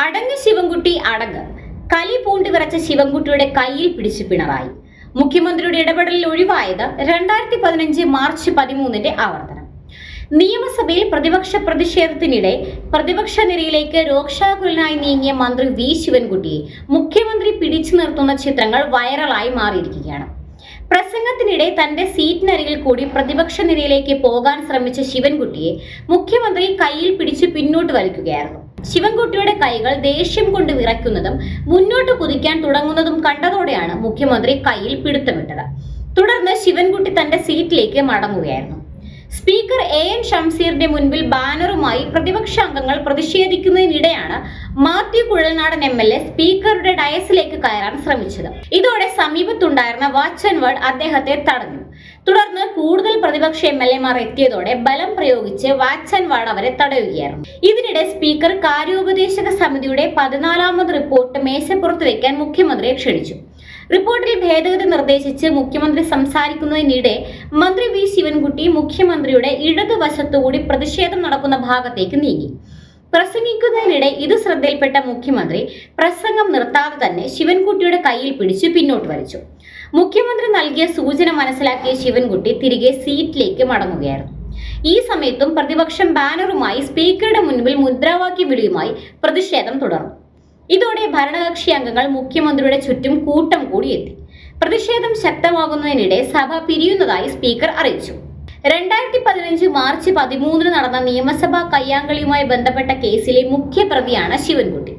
അടങ്ങ് ശിവൻകുട്ടി അടങ്ങ്. കലി പൂണ്ടി വിറച്ച ശിവൻകുട്ടിയുടെ കയ്യിൽ പിടിച്ച് പിണറായി. മുഖ്യമന്ത്രിയുടെ ഇടപെടലിൽ ഒഴിവായത് 2015 മാർച്ച് 13 ആവർത്തനം. നിയമസഭയിൽ പ്രതിപക്ഷ പ്രതിഷേധത്തിനിടെ പ്രതിപക്ഷ നിരയിലേക്ക് രോക്ഷാകുലനായി നീങ്ങിയ മന്ത്രി വി ശിവൻകുട്ടിയെ മുഖ്യമന്ത്രി പിടിച്ചു നിർത്തുന്ന ചിത്രങ്ങൾ വൈറലായി മാറിയിരിക്കുകയാണ്. പ്രസംഗത്തിനിടെ തന്റെ സീറ്റിനരികിൽ കൂടി പ്രതിപക്ഷ നിരയിലേക്ക് പോകാൻ ശ്രമിച്ച ശിവൻകുട്ടിയെ മുഖ്യമന്ത്രി കയ്യിൽ പിടിച്ച് പിന്നോട്ട് വലിക്കുകയായിരുന്നു. ശിവൻകുട്ടിയുടെ കൈകൾ ദേഷ്യം കൊണ്ട് വിറയ്ക്കുന്നതും മുന്നോട്ട് കുതിക്കാൻ തുടങ്ങുന്നതും കണ്ടതോടെയാണ് മുഖ്യമന്ത്രി കയ്യിൽ പിടുത്തമിട്ടത്. തുടർന്ന് ശിവൻകുട്ടി തന്റെ സീറ്റിലേക്ക് മടങ്ങുകയായിരുന്നു. സ്പീക്കർ എൻ ഷംസീറിന്റെ മുൻപിൽ ബാനറുമായി പ്രതിപക്ഷ അംഗങ്ങൾ പ്രതിഷേധിക്കുന്നതിനിടെയാണ് മാത്യു കുഴൽനാടൻ MLA സ്പീക്കറുടെ ഡയസിലേക്ക് കയറാൻ ശ്രമിച്ചത്. ഇതോടെ സമീപത്തുണ്ടായിരുന്ന വാച്ച് ആൻഡ് വേർഡ് അദ്ദേഹത്തെ തടഞ്ഞു. തുടർന്ന് കൂടുതൽ പ്രതിപക്ഷ MLA എത്തിയതോടെ ബലം പ്രയോഗിച്ച് വാച്ച് ആൻഡ് വേർഡ് അവരെ തടയുകയായിരുന്നു. ഇതിനിടെ സ്പീക്കർ കാര്യോപദേശക സമിതിയുടെ 14ാമത് റിപ്പോർട്ട് മേശപ്പുറത്ത് വെക്കാൻ മുഖ്യമന്ത്രിയെ ക്ഷണിച്ചു. റിപ്പോർട്ടിൽ ഭേദഗതി നിർദ്ദേശിച്ച് മുഖ്യമന്ത്രി സംസാരിക്കുന്നതിനിടെ മന്ത്രി വി ശിവൻകുട്ടി മുഖ്യമന്ത്രിയുടെ ഇടതുവശത്തുകൂടി പ്രതിഷേധം നടക്കുന്ന ഭാഗത്തേക്ക് നീങ്ങി. പ്രസംഗിക്കുന്നതിനിടെ ഇത് ശ്രദ്ധയിൽപ്പെട്ട മുഖ്യമന്ത്രി പ്രസംഗം നിർത്താതെ തന്നെ ശിവൻകുട്ടിയുടെ കയ്യിൽ പിടിച്ച് പിന്നോട്ട് വലിച്ചു. മുഖ്യമന്ത്രി നൽകിയ സൂചന മനസ്സിലാക്കിയ ശിവൻകുട്ടി തിരികെ സീറ്റിലേക്ക് മടങ്ങുകയായിരുന്നു. ഈ സമയത്തും പ്രതിപക്ഷം ബാനറുമായി സ്പീക്കറുടെ മുൻപിൽ മുദ്രാവാക്യ വിളിയുമായി പ്രതിഷേധം തുടർന്നു. ഇതോടെ ഭരണകക്ഷി അംഗങ്ങൾ മുഖ്യമന്ത്രിയുടെ ചുറ്റും കൂട്ടം കൂടിയെത്തി. പ്രതിഷേധം ശക്തമാകുന്നതിനിടെ സഭ പിരിയുന്നതായി സ്പീക്കർ അറിയിച്ചു. 2015 മാർച്ച് 13 നടന്ന നിയമസഭാ കയ്യാങ്കളിയുമായി ബന്ധപ്പെട്ട കേസിലെ മുഖ്യപ്രതിയാണ് ശിവൻകുട്ടി.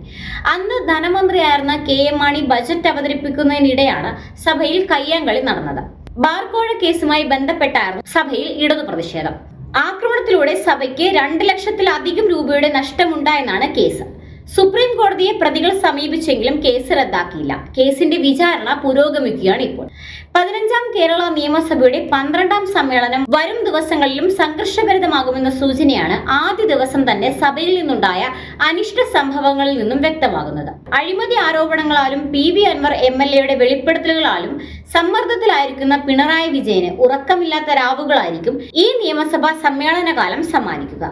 അന്ന് ധനമന്ത്രിയായിരുന്ന KM മാണി ബജറ്റ് അവതരിപ്പിക്കുന്നതിനിടെയാണ് സഭയിൽ കയ്യാങ്കളി നടന്നത്. ബാർക്കോഴ കേസുമായി ബന്ധപ്പെട്ടായിരുന്നു സഭയിൽ ഇടതു പ്രതിഷേധം. ആക്രമണത്തിലൂടെ സഭയ്ക്ക് 2 ലക്ഷത്തിലധികം രൂപയുടെ നഷ്ടമുണ്ടായെന്നാണ് കേസ്. സുപ്രീം കോടതിയെ പ്രതികൾ സമീപിച്ചെങ്കിലും കേസ് റദ്ദാക്കിയില്ല. കേസിന്റെ വിചാരണ പുരോഗമിക്കുകയാണ് ഇപ്പോൾ. 15ാം കേരള നിയമസഭയുടെ 12ാം സമ്മേളനം വരും ദിവസങ്ങളിലും സംഘർഷഭരിതമാകുമെന്ന സൂചനയാണ് ആദ്യ ദിവസം തന്നെ സഭയിൽ നിന്നുണ്ടായ അനിഷ്ട സംഭവങ്ങളിൽ നിന്നും വ്യക്തമാകുന്നത്. അഴിമതി ആരോപണങ്ങളാലും PV അൻവർ MLA വെളിപ്പെടുത്തലുകളാലും സമ്മർദ്ദത്തിലായിരിക്കുന്ന പിണറായി വിജയന് ഉറക്കമില്ലാത്ത രാവുകളായിരിക്കും ഈ നിയമസഭാ സമ്മേളനകാലം സമ്മാനിക്കുക.